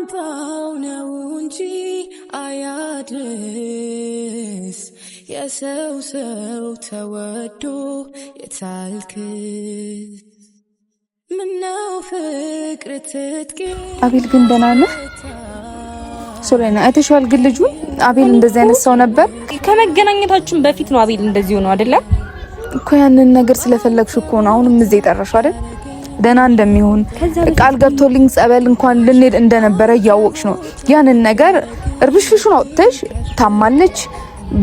ያምጣው ነው እንጂ አያድርስ የሰው ተወዶ የታልክስ ምነው ፍቅር ትጥቂ አቤል ግን ደህና ነህ? ሶሪና አይተሽዋል? ግን ልጁ አቤል እንደዚህ አይነት ሰው ነበር? ከመገናኘታችን በፊት ነው አቤል እንደዚህ ሆኖ አይደለ እኮ። ያንን ነገር ስለፈለግሽ እኮ ነው አሁንም እዚህ የጠራሽው አይደል? ደህና እንደሚሆን ቃል ገብቶልኝ ጸበል እንኳን ልንሄድ እንደነበረ እያወቅሽ ነው ያንን ነገር እርብሽሽውን አውጥተሽ ታማለች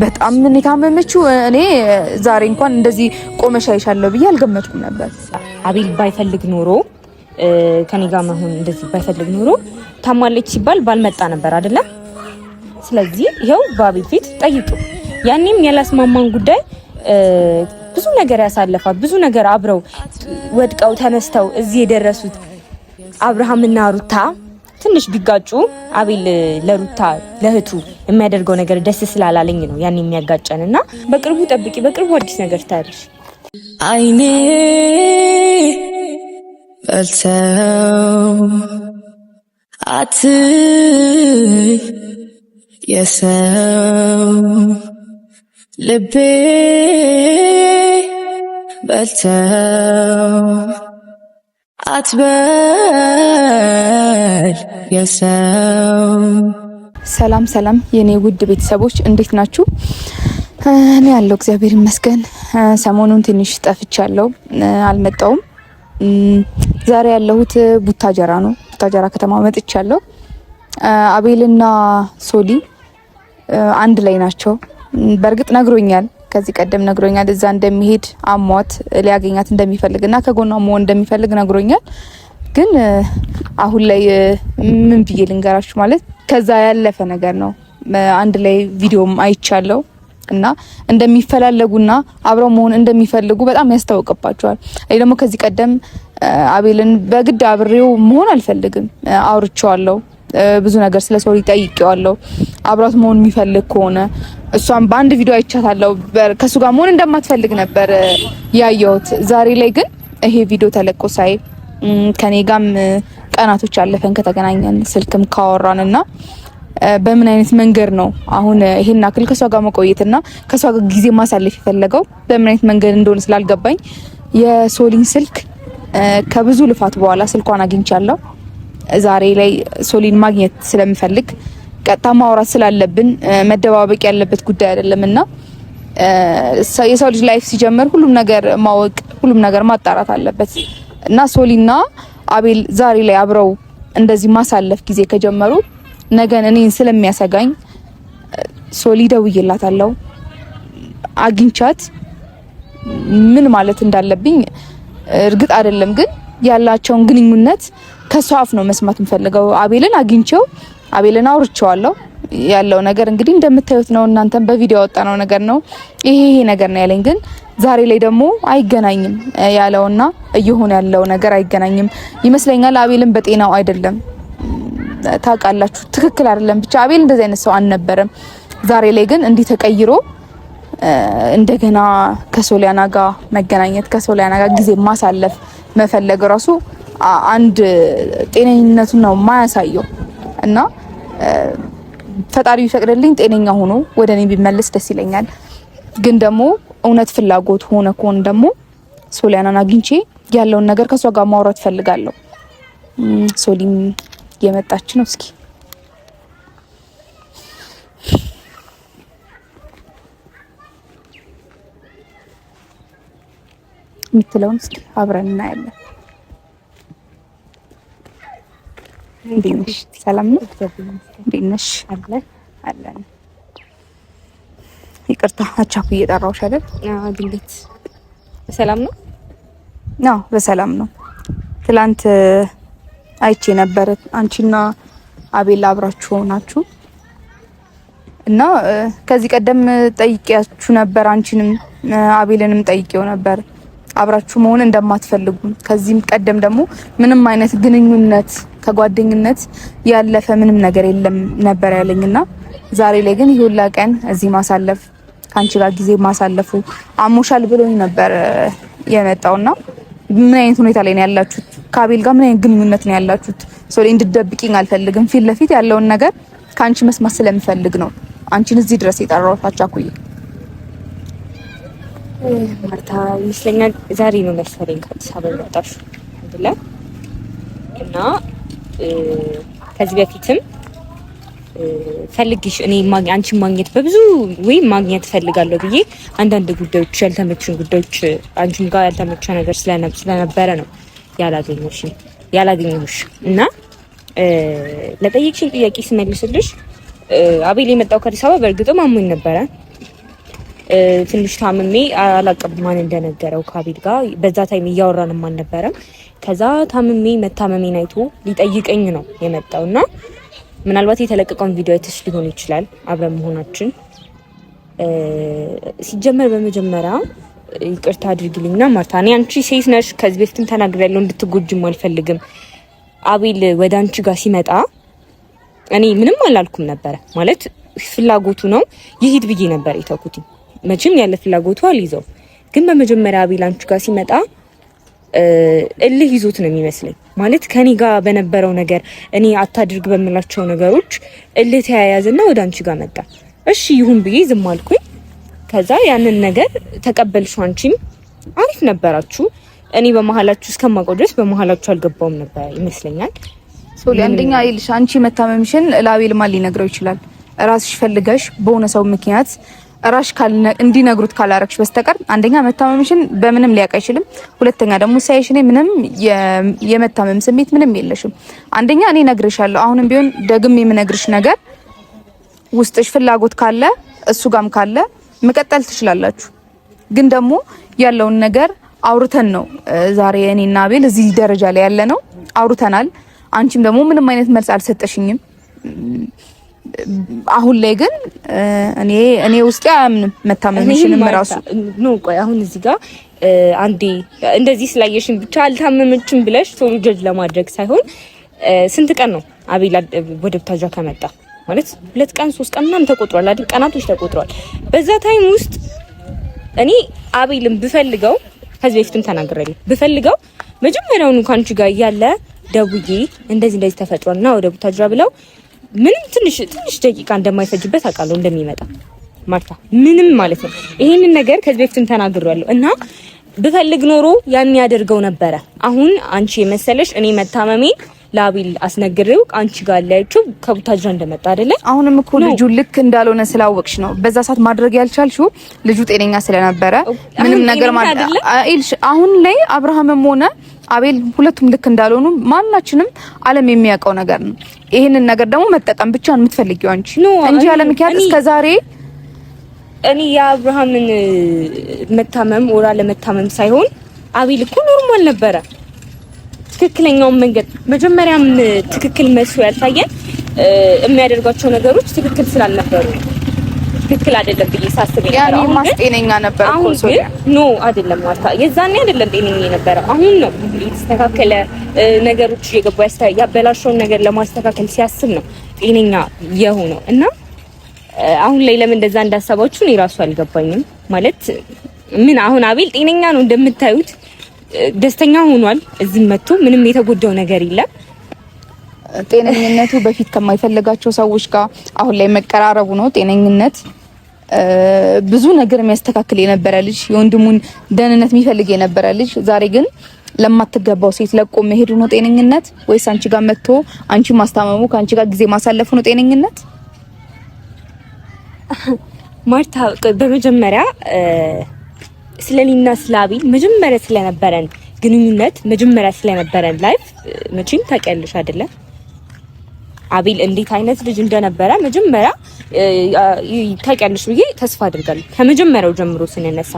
በጣም ምን ታመመችው። እኔ ዛሬ እንኳን እንደዚህ ቆመሽ አይሻለሁ ብዬ አልገመትኩም ነበር። አቤል ባይፈልግ ኖሮ ከኔ ጋር መሆን እንደዚህ ባይፈልግ ኖሮ ታማለች ሲባል ባልመጣ ነበር አይደለ? ስለዚህ ይሄው በአቤል ፊት ጠይቁ። ያኔም ያላስማማን ጉዳይ ብዙ ነገር ያሳለፋት ብዙ ነገር አብረው ወድቀው ተነስተው እዚህ የደረሱት አብርሃምና ሩታ ትንሽ ቢጋጩ አቤል ለሩታ ለህቱ የሚያደርገው ነገር ደስ ስላላለኝ ነው ያን የሚያጋጨንና በቅርቡ ጠብቂ፣ በቅርቡ አዲስ ነገር ታያለሽ። አይኔ በልተው አትይ የሰው ልቤ በልተው አትበል የሰው። ሰላም ሰላም የኔ ውድ ቤተሰቦች እንዴት ናችሁ? እኔ ያለው እግዚአብሔር ይመስገን። ሰሞኑን ትንሽ ጠፍቻለሁ፣ አልመጣውም። ዛሬ ያለሁት ቡታጀራ ነው። ቡታጀራ ከተማ መጥቻለሁ። አቤልና ሶሊ አንድ ላይ ናቸው። በእርግጥ ነግሮኛል፣ ከዚህ ቀደም ነግሮኛል እዛ እንደሚሄድ አሟት ሊያገኛት እንደሚፈልግና ከጎኗ መሆን እንደሚፈልግ ነግሮኛል። ግን አሁን ላይ ምን ብዬ ልንገራችሁ፣ ማለት ከዛ ያለፈ ነገር ነው። አንድ ላይ ቪዲዮም አይቻለሁ እና እንደሚፈላለጉና አብረው መሆን እንደሚፈልጉ በጣም ያስታውቅባቸዋል። እኔ ደግሞ ከዚህ ቀደም አቤልን በግድ አብሬው መሆን አልፈልግም፣ አውርቼዋለሁ። ብዙ ነገር ስለ ሶሊ ጠይቄዋለሁ። አብራት መሆን የሚፈልግ ከሆነ እሷም በአንድ ቪዲዮ አይቻታለሁ ከሱ ጋር መሆን እንደማትፈልግ ነበር ያየሁት። ዛሬ ላይ ግን ይሄ ቪዲዮ ተለቆ ሳይ ከኔ ጋርም ቀናቶች አለፈን ከተገናኘን ስልክም ካወራንና በምን አይነት መንገድ ነው አሁን ይሄን አክል ከሷ ጋር መቆየትና ከሷ ጋር ጊዜ ማሳለፍ የፈለገው በምን አይነት መንገድ እንደሆነ ስላልገባኝ የሶሊን ስልክ ከብዙ ልፋት በኋላ ስልኳን አግኝቻለሁ። ዛሬ ላይ ሶሊን ማግኘት ስለምፈልግ ቀጣ ማውራት ስላለብን መደባበቅ ያለበት ጉዳይ አይደለምና የሰው ልጅ ላይፍ ሲጀምር ሁሉም ነገር ማወቅ ሁሉም ነገር ማጣራት አለበት እና ሶሊና አቤል ዛሬ ላይ አብረው እንደዚህ ማሳለፍ ጊዜ ከጀመሩ ነገን እኔን ስለሚያሰጋኝ ሶሊ ደውዬላታለሁ። አግኝቻት ምን ማለት እንዳለብኝ እርግጥ አይደለም፣ ግን ያላቸውን ግንኙነት ከሷ አፍ ነው መስማት የምፈልገው። አቤልን አግኝቼው አቤልን አውርቼዋለሁ። ያለው ነገር እንግዲህ እንደምታዩት ነው። እናንተም በቪዲዮ ያወጣነው ነገር ነው። ይሄ ነገር ነው ያለኝ። ግን ዛሬ ላይ ደግሞ አይገናኝም ያለውና እየሆነ ያለው ነገር አይገናኝም ይመስለኛል። አቤልን በጤናው አይደለም፣ ታውቃላችሁ፣ ትክክል አይደለም። ብቻ አቤል እንደዚህ አይነት ሰው አልነበረም። ዛሬ ላይ ግን እንዲህ ተቀይሮ እንደገና ከሶሊያና ጋር መገናኘት ከሶሊያና ጋር ጊዜ ማሳለፍ መፈለግ ራሱ አንድ ጤነኝነቱን ነው ማያሳየው እና ፈጣሪ ቢፈቅድልኝ ጤነኛ ሆኖ ወደኔ ቢመለስ ደስ ይለኛል። ግን ደግሞ እውነት ፍላጎት ሆነ ኮን ደግሞ ሶሊያናን አግኝቼ ያለውን ነገር ከሷ ጋር ማውራት ፈልጋለሁ። ሶሊም የመጣች ነው። እስኪ የምትለውን እስኪ አብረን እናያለን። እንዴት ነሽ? ሰላም ነው? እንዴት ነሽ? አለን። ይቅርታ አቻኩ እየጠራሁሽ አይደል? አዎ። ድንገት በሰላም ነው? አዎ በሰላም ነው። ትላንት አይቼ ነበር አንቺና አቤል አብራችሁ ናችሁ እና ከዚህ ቀደም ጠይቄያችሁ ነበር። አንቺንም አቤልንም ጠይቄው ነበር አብራችሁ መሆን እንደማትፈልጉ። ከዚህም ቀደም ደግሞ ምንም አይነት ግንኙነት ከጓደኝነት ያለፈ ምንም ነገር የለም ነበር ያለኝና ዛሬ ላይ ግን ይሁላ ቀን እዚህ ማሳለፍ ካንቺ ጋር ጊዜ ማሳለፉ አሞሻል ብሎኝ ነበር የመጣውና ምን አይነት ሁኔታ ላይ ነው ያላችሁት? ከአቤል ጋር ምን አይነት ግንኙነት ነው ያላችሁት? ሶ እንድትደብቂኝ አልፈልግም። ፊት ለፊት ያለውን ነገር ካንቺ መስማት ስለምፈልግ ነው አንቺን እዚህ ድረስ የጠራሁት። አቻኩዬ ማርታ ይመስለኛል ዛሬ ነው መሰለኝ ከአዲስ አበባ የመጣሽው አይደለ? እና ከዚህ በፊትም ፈልግሽ እኔ አንቺን ማግኘት በብዙ ወይ ማግኘት ፈልጋለሁ ብዬ አንዳንድ ጉዳዮች ያልተመቹን ጉዳዮች አንቺን ጋር ያልተመቸ ነገር ስለነበረ ነው ያላገኘሁሽ እና ለጠየቅሽኝ ጥያቄ ስመልስልሽ አቤል የመጣው ከአዲስ አበባ በእርግጥም አሞኝ ነበረ። ትንሽ ታምሜ አላውቅም ማን እንደነገረው ከአቤል ጋር በዛ ታይም እያወራንም አልነበረም። ከዛ ታምሜ መታመሜን አይቶ ሊጠይቀኝ ነው የመጣውና ምናልባት የተለቀቀውን ቪዲዮ አይተሽ ሊሆን ይችላል አብረን መሆናችን። ሲጀመር በመጀመሪያ ይቅርታ አድርግልኝና ማርታ፣ እኔ አንቺ ሴት ነሽ፣ ከዚህ በፊትም ተናግሬያለሁ፣ እንድትጎጂም አልፈልግም። አቤል ወደ አንቺ ጋር ሲመጣ እኔ ምንም አላልኩም ነበረ ማለት ፍላጎቱ ነው ይሂድ ብዬ ነበር የተውኩት። መቼም ያለ ፍላጎቱ አልይዘው። ግን በመጀመሪያ አቤል አንቺ ጋር ሲመጣ እልህ ይዞት ነው የሚመስለኝ። ማለት ከኔ ጋር በነበረው ነገር እኔ አታድርግ በምላቸው ነገሮች እልህ ተያያዘና ወደ አንቺ ጋር መጣ። እሺ ይሁን ብዬ ዝም አልኩኝ። ከዛ ያንን ነገር ተቀበልሽው። አንቺም አሪፍ ነበራችሁ። እኔ በመሀላችሁ እስከማውቀው ድረስ በመሀላችሁ አልገባውም ነበር ይመስለኛል። ሶሊ አንደኛ አይልሽ አንቺ መታመምሽን ለአቤል ማን ሊነግረው ይችላል? ራስሽ ፈልገሽ በሆነ ሰው ምክንያት ራሽ እንዲነግሩት ካላረክሽ በስተቀር አንደኛ መታመምሽን በምንም ሊያውቅ አይችልም። ሁለተኛ ደግሞ ሳይሽ እኔ ምንም የመታመም ስሜት ምንም የለሽም። አንደኛ እኔ ነግርሻለሁ፣ አሁንም ቢሆን ደግሜ የምነግርሽ ነገር ውስጥሽ ፍላጎት ካለ እሱ ጋም ካለ መቀጠል ትችላላችሁ። ግን ደግሞ ያለውን ነገር አውርተን ነው ዛሬ እኔና አቤል እዚህ ደረጃ ላይ ያለ ነው። አውርተናል። አንቺም ደግሞ ምንም አይነት መልስ አልሰጠሽኝም። አሁን ላይ ግን እኔ ውስጥ አያምንም መታመምሽንም ራሱ ነው። ቆይ አሁን እዚህ ጋር አንዴ እንደዚህ ስላየሽን ብቻ አልታመመችም ብለሽ ቶሎ ጀጅ ለማድረግ ሳይሆን ስንት ቀን ነው አቤል ወደ ብታጃ ከመጣ ማለት 2 ቀን 3 ቀን ምናምን ተቆጥሯል አይደል? ቀናቶች ተቆጥሯል። በዛ ታይም ውስጥ እኔ አቤልን ብፈልገው ከዚህ በፊትም ተናግሬያለሁ። ብፈልገው መጀመሪያውኑ ካንቺ ጋር ያለ ደውዬ እንደዚህ ተፈጥሯልና ወደ ብታጅራ ብለው ምንም ትንሽ ደቂቃ እንደማይፈጅበት አውቃለሁ እንደሚመጣ ማርታ ምንም ማለት ነው። ይሄንን ነገር ከዚህ በፊትም ተናግሬያለሁ እና ብፈልግ ኖሮ ያን ያደርገው ነበረ። አሁን አንቺ የመሰለሽ እኔ መታመሜን ለአቤል አስነግሬው አንቺ ጋር ያለችው ከቡታጅራ እንደመጣ አይደለ? አሁንም እኮ ልጁ ልክ እንዳልሆነ ስላወቅሽ ነው በዛ ሰዓት ማድረግ ያልቻልሽው። ልጁ ጤነኛ ስለነበረ ምንም ነገር አሁን ላይ አብርሃምም ሆነ አቤል ሁለቱም ልክ እንዳልሆኑ ማናችንም ዓለም የሚያውቀው ነገር ነው። ይሄንን ነገር ደግሞ መጠቀም ብቻ ነው የምትፈልጊው አንቺ እንጂ ያለ ምክንያት እስከዛሬ እኔ የአብርሃምን መታመም ወራ ለመታመም ሳይሆን አቤል እኮ ኖርማል ነበረ። ትክክለኛውን መንገድ መጀመሪያም ትክክል መስሎ ያልታየን የሚያደርጋቸው ነገሮች ትክክል ስላልነበሩ ትክክል አይደለም ብዬ ሳስብ ያኔ ማስጤነኛ ነበር እኮ ሶሪያ ኖ አይደለም ማርታ፣ የዛኔ አይደለም ጤነኛ ነበር። አሁን ነው የተስተካከለ ነገሮች የገቡ ያበላሸውን ነገር ለማስተካከል ሲያስብ ነው ጤነኛ የሆነው እና አሁን ላይ ለምን እንደዛ እንዳሰባችሁ እኔ ራሱ አልገባኝም። ማለት ምን አሁን አቤል ጤነኛ ነው እንደምታዩት ደስተኛ ሆኗል። እዚህ መጥቶ ምንም የተጎዳው ነገር የለም። ጤነኝነቱ በፊት ከማይፈልጋቸው ሰዎች ጋር አሁን ላይ መቀራረቡ ነው ጤነኝነት። ብዙ ነገር የሚያስተካክል የነበረ ልጅ፣ የወንድሙን ደህንነት የሚፈልግ የነበረ ልጅ ዛሬ ግን ለማትገባው ሴት ለቆ መሄዱ ነው ጤነኝነት? ወይስ አንቺ ጋር መጥቶ አንቺ ማስታመሙ ከአንቺ ጋር ጊዜ ማሳለፉ ነው ጤነኝነት? ማርታ በመጀመሪያ ስለሊና ስላቤል መጀመሪያ ስለነበረን ግንኙነት መጀመሪያ ስለነበረን ላይፍ መቼም ታውቂያለሽ አይደለ? አቤል እንዴት አይነት ልጅ እንደነበረ መጀመሪያ ታውቂያለሽ ብዬ ተስፋ አድርጋለሁ። ከመጀመሪያው ጀምሮ ስንነሳ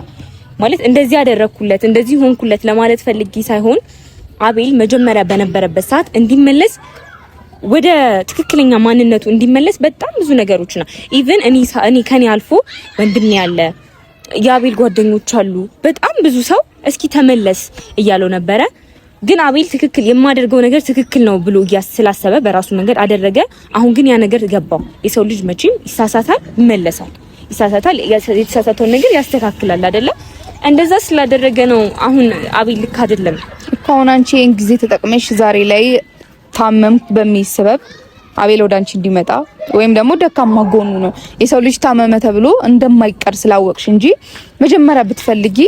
ማለት እንደዚህ ያደረኩለት እንደዚህ ሆንኩለት ለማለት ፈልጊ ሳይሆን አቤል መጀመሪያ በነበረበት ሰዓት እንዲመለስ ወደ ትክክለኛ ማንነቱ እንዲመለስ በጣም ብዙ ነገሮች ነው። ኢቭን እኔ ከኔ አልፎ ወንድሜ ያለ የአቤል ጓደኞች አሉ፣ በጣም ብዙ ሰው እስኪ ተመለስ እያለው ነበረ። ግን አቤል ትክክል የማደርገው ነገር ትክክል ነው ብሎ ስላሰበ በራሱ መንገድ አደረገ። አሁን ግን ያ ነገር ገባው። የሰው ልጅ መቼም ይሳሳታል፣ ይመለሳል። ይሳሳታል፣ የተሳሳተውን ነገር ያስተካክላል አይደለ? እንደዛ ስላደረገ ነው አሁን አቤል ልክ አይደለም እኮ። አሁን አንቺ ይሄን ጊዜ ተጠቅመሽ ዛሬ ላይ ታመምኩ በሚል ሰበብ አቤል ወደ አንቺ እንዲመጣ ወይም ደግሞ ደካማ ጎኑ ነው የሰው ልጅ ታመመ ተብሎ እንደማይቀር ስላወቅሽ እንጂ መጀመሪያ ብትፈልጊ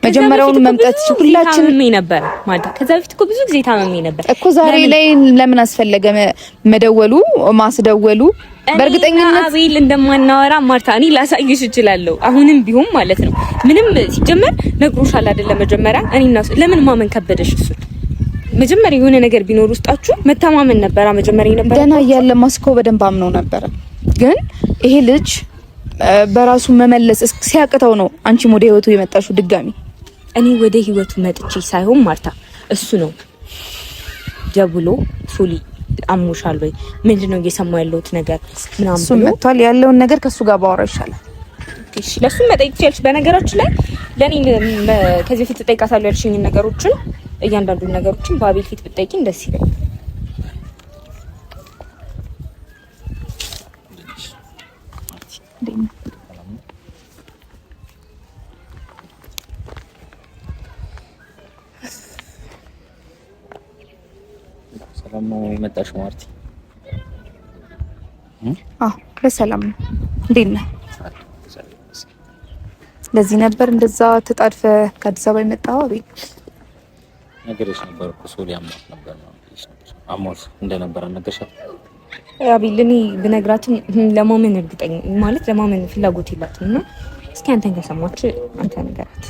መጀመሪያውን መምጣት ሁላችንም ነበር ማለት ከዛ በፊት እኮ ብዙ ጊዜ ታመመ ነበር እኮ። ዛሬ ላይ ለምን አስፈለገ መደወሉ ማስደወሉ? በእርግጠኝነት አቤል እንደማናወራ ማርታ እኔ ላሳይሽ እችላለሁ። አሁንም ቢሆን ማለት ነው ምንም ሲጀመር ነግሮሻል አይደለ? መጀመሪያ እኔና ለምን ማመን ከበደሽ? እሱ መጀመሪያ የሆነ ነገር ቢኖር ውስጣችሁ መተማመን ነበር። መጀመሪያ ነበር ደና ያለ ማስኮ በደንብ አምነው ነበር። ግን ይሄ ልጅ በራሱ መመለስ ሲያቅተው ነው አንቺ ወደ ህይወቱ የመጣሽው ድጋሚ። እኔ ወደ ህይወቱ መጥቼ ሳይሆን ማርታ እሱ ነው ደውሎ ሶሊ አሞሻል ወይ ምንድነው እየሰማው ያለውት ነገር ምናምን እሱ መጥቷል። ያለውን ነገር ከሱ ጋር ባወራ ይሻላል። እሺ ለሱ መጠየቅ ትችያለሽ። በነገራችን ላይ ለኔ ከዚህ ፊት ተጠይቃታለሁ ያልሽኝ ነገሮችን እያንዳንዱን ነገሮችን በአቤል ፊት ብትጠይቂኝ ደስ ይለኛል። ሰላም ነው የመጣሽው ማርቲ? በሰላም ነው። እንዴት ነህ? ለዚህ ነበር እንደዛ ተጣድፈ ከአዲስ አበባ የመጣው? አቤል ነገርሽ ነበር እኮ ሶሊ አሟት ነበር ነው አሟት እንደነበረ ነገርሻት? አቤል እኔ ብነግራትም ለማመን እርግጠኛ ማለት ለማመን ፍላጎት የላትም እና እስኪ አንተን ከሰማች አንተ ነገራት።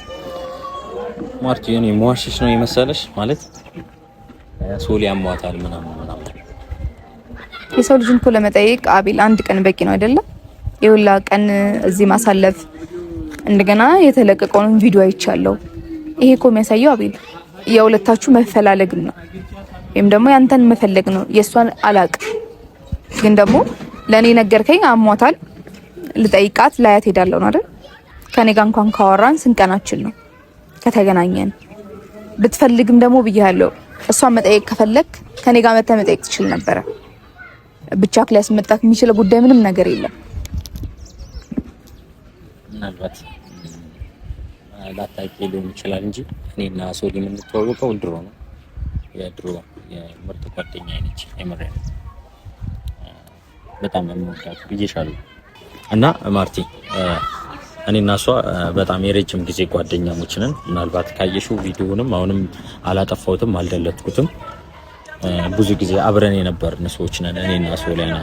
ማርቲ እኔ መዋሽሽ ነው የመሰለሽ? ማለት ሶሊ አሟታል ምናምን የሰው ልጅን እኮ ለመጠየቅ አቤል አንድ ቀን በቂ ነው አይደለም? የሁላ ቀን እዚህ ማሳለፍ እንደገና የተለቀቀውን ቪዲዮ አይቻለሁ። ይሄ እኮ የሚያሳየው አቤል የሁለታችሁ መፈላለግ ነው ወይም ደግሞ ያንተን መፈለግ ነው። የሷን አላቅ ግን ደግሞ ለኔ ነገርከኝ አሟታል ልጠይቃት ላያት ሄዳለሁ ነው አይደል? ከኔ ጋር እንኳን ካወራን ስንቀናችን ነው ከተገናኘን። ብትፈልግም ደግሞ ብያለሁ እሷን መጠየቅ ከፈለክ ከኔ ጋር መጠየቅ ትችል ነበር። ብቻክ ሊያስመጣክ የሚችል ጉዳይ ምንም ነገር የለም። ምናልባት ላታውቂ ሊሆን ይችላል እንጂ እኔና ሶሊ የምንተዋወቀው ድሮ ነው። የድሮ የምርጥ ጓደኛ ነች። የምሬ በጣም የምወዳት ብዬሻለሁ። እና ማርቲ እኔና እሷ በጣም የረጅም ጊዜ ጓደኛሞች ነን። ምናልባት ካየሽው ቪዲዮውንም አሁንም አላጠፋሁትም አልደለትኩትም። ብዙ ጊዜ አብረን የነበርን ሰዎች ነን እኔና ሶሊያና።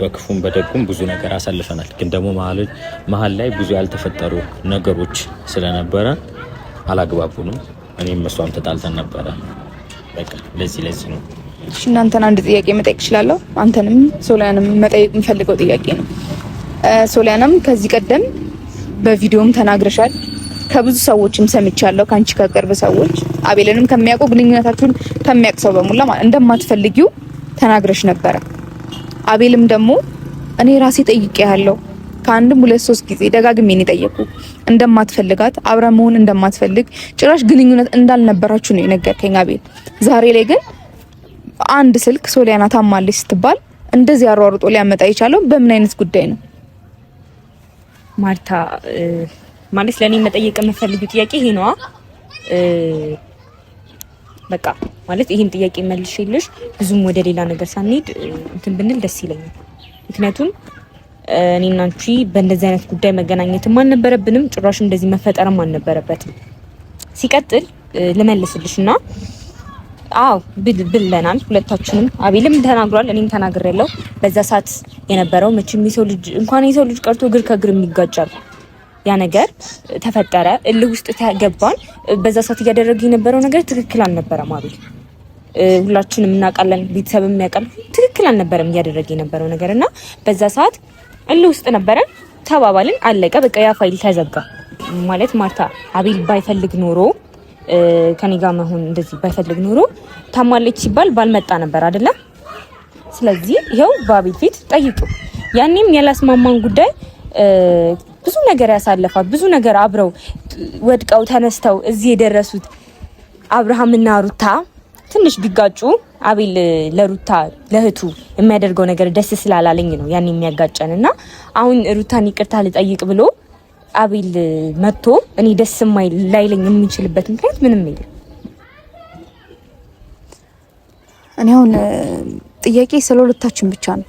በክፉም በደጉም ብዙ ነገር አሳልፈናል። ግን ደግሞ መሀል ላይ ብዙ ያልተፈጠሩ ነገሮች ስለነበረ አላግባቡንም። እኔም እሷም ተጣልተን ነበረ። በቃ ለዚህ ነው። እሺ እናንተን አንድ ጥያቄ መጠየቅ እችላለሁ? አንተንም ሶሊያንም መጠየቅ የምፈልገው ጥያቄ ነው። ሶሊያናም ከዚህ ቀደም በቪዲዮም ተናግረሻል። ከብዙ ሰዎችም ሰምቻለሁ ካንቺ ከቅርብ ሰዎች አቤልንም ከሚያውቁ ግንኙነታችሁን ከሚያውቅ ሰው በሙላ ማለት እንደማትፈልጊው ተናግረሽ ነበረ። አቤልም ደግሞ እኔ ራሴ ጠይቄያለሁ ከአንድም 2-3 ጊዜ ደጋግሜ ነው ጠየቁ እንደማትፈልጋት አብረ መሆን እንደማትፈልግ ጭራሽ ግንኙነት እንዳልነበራችሁ ነው የነገርከኝ አቤል። ዛሬ ላይ ግን አንድ ስልክ ሶሊያና ታማለች ስትባል እንደዚህ አሯሩጦ ሊያመጣ የቻለው በምን አይነት ጉዳይ ነው? ማርታ ማለት ለኔ መጠየቅ የምፈልጊው ጥያቄ ይሄ ነው። በቃ ማለት ይሄን ጥያቄ መልሽልሽ ብዙም ወደ ሌላ ነገር ሳንሄድ እንትን ብንል ደስ ይለኛል። ምክንያቱም እኔና አንቺ በእንደዚህ አይነት ጉዳይ መገናኘትም አልነበረብንም፣ ጭራሽ እንደዚህ መፈጠርም አልነበረበትም። ሲቀጥል ልመልስልሽና አው ብለናል ሁለታችንም፣ አቤልም ተናግሯል እኔም ተናግሬያለሁ። በዛ ሰዓት የነበረው መቼም የሰው ልጅ እንኳን የሰው ልጅ ቀርቶ እግር ከእግር የሚጋጫል። ያ ነገር ተፈጠረ፣ እልህ ውስጥ ተገባን። በዛ ሰዓት እያደረገ የነበረው ነገር ትክክል አልነበረም። አቤል ሁላችንም እናውቃለን፣ ቤተሰብም ያውቃል። ትክክል አልነበረም እያደረገ የነበረው ነገርና በዛ ሰዓት እልህ ውስጥ ነበረን፣ ተባባልን፣ አለቀ በቃ። ያ ፋይል ተዘጋ ማለት ማርታ አቤል ባይፈልግ ኖሮ ከኔ ጋር መሆን እንደዚህ ባይፈልግ ኖሮ ታማለች ሲባል ባልመጣ ነበር አይደለ? ስለዚህ ይሄው በአቤል ፊት ጠይቁ። ያኔም ያላስማማን ጉዳይ ብዙ ነገር ያሳለፋት ብዙ ነገር አብረው ወድቀው ተነስተው እዚህ የደረሱት አብርሃምና ሩታ ትንሽ ቢጋጩ አቤል ለሩታ ለህቱ የሚያደርገው ነገር ደስ ስላላለኝ ነው ያን የሚያጋጨንና አሁን ሩታን ይቅርታ ልጠይቅ ብሎ አቤል መጥቶ እኔ ደስ ላይለኝ የሚችልበት ምክንያት ምንም የለም። እኔ አሁን ጥያቄ ስለሁለታችን ብቻ ነው፣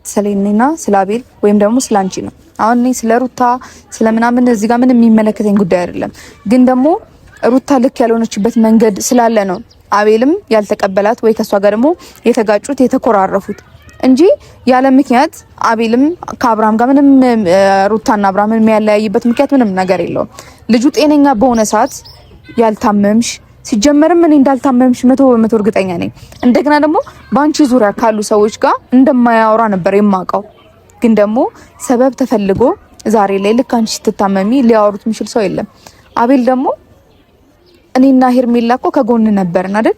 ስለኔና ስለ አቤል ወይም ደግሞ ስላንቺ ነው። አሁን እኔ ስለ ሩታ ስለምናምን እዚህ ጋር ምንም የሚመለከተኝ ጉዳይ አይደለም። ግን ደግሞ ሩታ ልክ ያልሆነችበት መንገድ ስላለ ነው አቤልም ያልተቀበላት ወይ ከሷ ጋር ደግሞ የተጋጩት የተኮራረፉት እንጂ ያለ ምክንያት አቤልም ከአብርሃም ጋር ምንም ሩታና አብርሃምን የሚያለያይበት ምክንያት ምንም ነገር የለውም። ልጁ ጤነኛ በሆነ ሰዓት ያልታመምሽ ሲጀመርም እኔ እንዳልታመምሽ 100% እርግጠኛ ነኝ። እንደገና ደግሞ ባንቺ ዙሪያ ካሉ ሰዎች ጋር እንደማያወራ ነበር የማውቀው። ግን ደግሞ ሰበብ ተፈልጎ ዛሬ ላይ ልክ አንቺ ስትታመሚ ሊያወሩት የሚችል ሰው የለም። አቤል ደግሞ እኔና ሄርሜላ እኮ ከጎን ነበርን አይደል?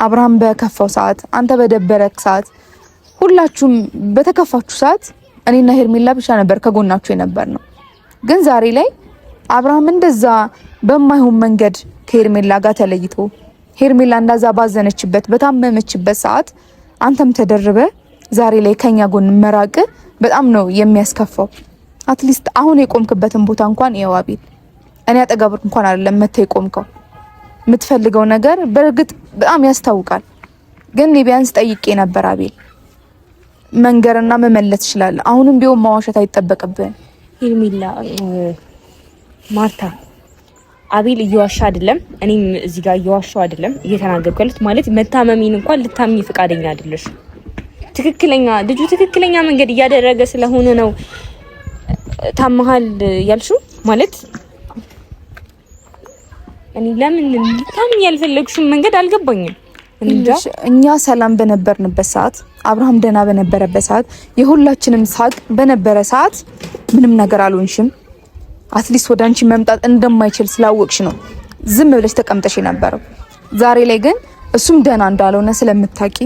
አብርሃም በከፋው ሰዓት፣ አንተ በደበረክ ሰዓት፣ ሁላችሁም በተከፋችሁ ሰዓት እኔና ሄርሜላ ብቻ ነበር ከጎናችሁ የነበር ነው። ግን ዛሬ ላይ አብርሃም እንደዛ በማይሆን መንገድ ከሄርሜላ ጋር ተለይቶ ሄርሜላ እንዳዛ ባዘነችበት በታመመችበት ሰዓት አንተም ተደርበ ዛሬ ላይ ከኛ ጎን መራቅ በጣም ነው የሚያስከፋው። አትሊስት አሁን የቆምክበትን ቦታ እንኳን ይኸው አቤል፣ እኔ አጠገብህ እንኳን አይደለም መተህ የቆምከው። የምትፈልገው ነገር በእርግጥ በጣም ያስታውቃል። ግን ቢያንስ ጠይቄ ነበር አቤል፣ መንገርና መመለስ ይችላል። አሁንም ቢሆን ማዋሸት አይጠበቅብህም። ሄርሜላ ማርታ አቤል እየዋሻ አይደለም፣ እኔም እዚህ ጋር እየዋሻው አይደለም እየተናገርኩት። ማለት መታመሚን እንኳን ልታምኚ ፈቃደኛ አይደለሽ። ልጁ ትክክለኛ መንገድ እያደረገ ስለሆነ ነው ታመሃል ያልሽው። ማለት እኔ ለምን ልታምኚ ያልፈለግሽው መንገድ አልገባኝም። እኛ ሰላም በነበርንበት ሰዓት፣ አብርሃም ደና በነበረበት ሰዓት፣ የሁላችንም ሳቅ በነበረ ሰዓት ምንም ነገር አልሆንሽም። አትሊስት ወደ አንቺ መምጣት እንደማይችል ስላወቅሽ ነው ዝም ብለሽ ተቀምጠሽ የነበረው። ዛሬ ላይ ግን እሱም ደና እንዳልሆነ ስለምታቂ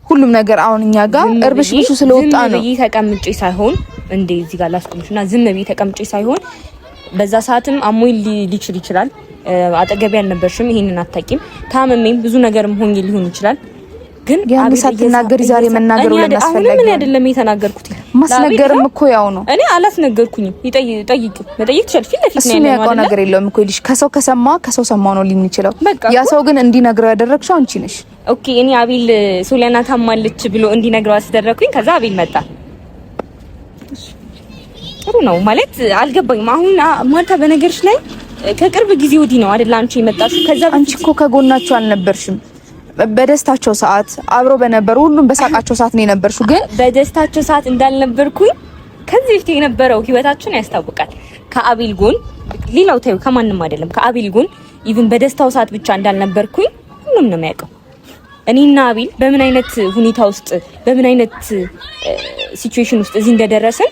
ሁሉም ነገር አሁን እኛ ጋር እርብሽብሹ ስለወጣ ነው። ዝም ብዬ ተቀምጬ ሳይሆን እንዴ እዚህ ጋር ላስቆምሽና ዝም ብዬ ተቀምጬ ሳይሆን በዛ ሰዓትም አሞኝ ሊችል ይችላል። አጠገቤ አልነበርሽም፣ ይሄንን አታቂም። ታመመኝ ብዙ ነገርም ሆኜ ሊሆን ይችላል። ግን ያን ሳትናገሪ ዛሬ መናገር ወለ ማስፈለግ አሁን ምን አይደለም የተናገርኩት። ማስነገርም እኮ ያው ነው። እኔ አላስነገርኩኝም። መጠየቅ ትችል ፊት ለፊት ነው ያለው ነገር የለውም እኮ ልጅ ከሰው ሰማው ነው ሊን ይችላል። ያ ሰው ግን እንዲነግረው ያደረግሽው አንቺ ነሽ። ኦኬ እኔ አቤል ሶሊያና ታማለች ብሎ እንዲነግረው አስደረኩኝ። ከዛ አቤል መጣ። ጥሩ ነው ማለት አልገባኝም። አሁን ማርታ በነገርሽ ላይ ከቅርብ ጊዜ ወዲህ ነው አይደል አንቺ የመጣሽው? ከዛ አንቺ እኮ ከጎናቸው አልነበርሽም። በደስታቸው ሰዓት አብሮ በነበሩ ሁሉም በሳቃቸው ሰዓት ነው የነበርሽው። ግን በደስታቸው ሰዓት እንዳልነበርኩኝ ከዚህ በፊት የነበረው ህይወታችን ያስታውቃል። ከአቤል ጎን ሌላው ታዩ ከማንም አይደለም። ከአቤል ጎን ኢቭን በደስታው ሰዓት ብቻ እንዳልነበርኩኝ ሁሉም ነው የሚያውቀው። እኔና አቤል በምን አይነት ሁኔታ ውስጥ በምን አይነት ሲቹዌሽን ውስጥ እዚህ እንደደረሰን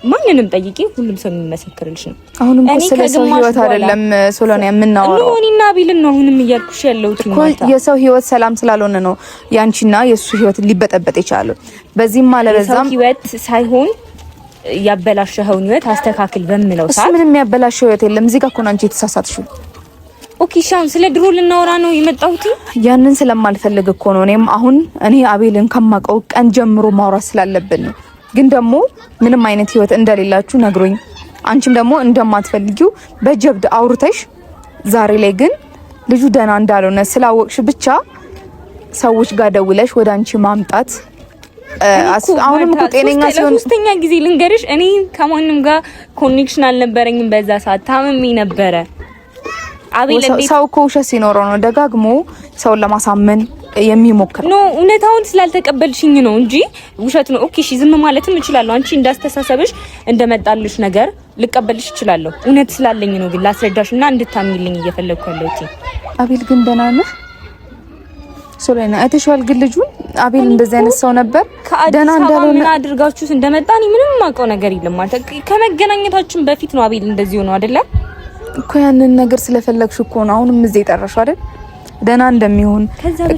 ማንንም ጠይቂ፣ ሁሉም ሰው የሚመሰክርልሽ ነው። አሁንም ስለ ሰው ህይወት አይደለም ሶሎና የምናወራው። እኔና አቤልን ነው አሁንም እያልኩሽ ያለሁት። የሰው ህይወት ሰላም ስላልሆነ ነው ያንቺና የሱ ህይወት ሊበጠበጥ ይችላል። በዚህም አለበዛም ህይወት ሳይሆን ያበላሸኸውን ህይወት አስተካክል በሚለው ሰዓት ምንም ያበላሸው ህይወት የለም። እዚህ ጋር እኮ ነው አንቺ የተሳሳትሽው። ኦኬ ሻም ስለ ድሮ ልናወራ ነው የመጣሁት። ያንን ስለማልፈልግ እኮ ነው እኔ አቤልን ከማውቀው ቀን ጀምሮ ማውራት ስላለብን ነው። ግን ደግሞ ምንም አይነት ህይወት እንደሌላችሁ ነግሮኝ አንቺም ደግሞ እንደማትፈልጊው በጀብድ አውርተሽ ዛሬ ላይ ግን ልጁ ደና እንዳልሆነ ስላወቅሽ ብቻ ሰዎች ጋር ደውለሽ ወደ አንቺ ማምጣት አሁንም እኮ ጤነኛ ሲሆን ሶስተኛ ጊዜ ልንገርሽ፣ እኔ ከማንም ጋር ኮኔክሽን አልነበረኝም። በዛ ሰዓት ታምሜ ነበረ። አቤል ሰው እኮ ውሸት ሲኖረው ነው ደጋግሞ ሰውን ለማሳመን የሚሞክር ነው። እውነታውን ስላልተቀበልሽኝ ነው እንጂ ውሸት ነው። ኦኬ እሺ፣ ዝም ማለትም እችላለሁ። አንቺ እንዳስተሳሰብሽ እንደመጣልሽ ነገር ልቀበልሽ እችላለሁ። እውነት ስላለኝ ነው ግን ላስረዳሽና እንድታምኚልኝ እየፈለግኩ ያለሁት። አቤል ግን ደህና ነህ? ሶሊያና አይተሽዋል? ግን ልጁ አቤል እንደዚህ አይነት ሰው ነበር። ደህና እንዳልሆነ ምን አድርጋችሁስ እንደመጣ እኔ ምንም ማውቀው ነገር የለም ማለት ከመገናኘታችን በፊት ነው አቤል እንደዚህ ሆኖ አይደለ እኮ። ያንን ነገር ስለፈለግሽ እኮ ነው አሁንም እዚህ የጠራሽው አይደል? ደህና እንደሚሆን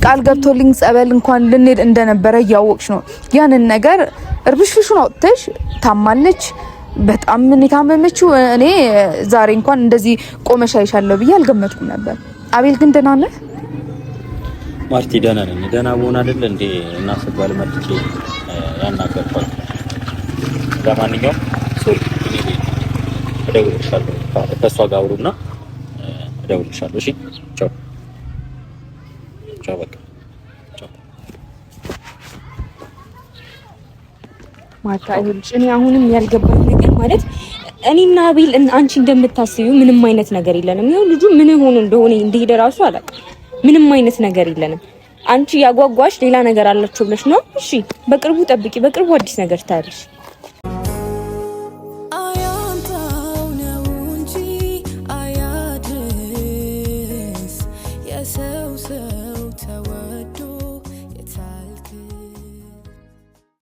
ቃል ገብቶልኝ ጸበል እንኳን ልንሄድ እንደነበረ እያወቅሽ ነው ያንን ነገር እርብሽሽውን አውጥተሽ ታማለች በጣም ምን ታመመችው። እኔ ዛሬ እንኳን እንደዚህ ቆመሽ አይሻለሁ ብዬ አልገመትኩም ነበር። አቤል ግን ደህና ነህ? ማርቲ ደህና ነኝ። ደህና መሆን አይደል እንዴ እናስባል መጥቼ ያናገርኳል። ለማንኛውም እደውልልሻለሁ። ከእሷ ጋር አውሩና እደውልልሻለሁ። እሺ ቻው ቻው። በቃ ቻው ማርታ። እኔ አሁንም ያልገባኝ ነገር ማለት እኔና አቤል አንቺ እንደምታስቢው ምንም አይነት ነገር የለንም። ይኸው ልጁ ምን ሆኖ እንደሆነ እንደሄደ ራሱ አላውቅም። ምንም አይነት ነገር የለንም። አንቺ ያጓጓሽ ሌላ ነገር አላችሁ ብለሽ ነው። እሺ በቅርቡ ጠብቂ፣ በቅርቡ አዲስ ነገር ታያለሽ።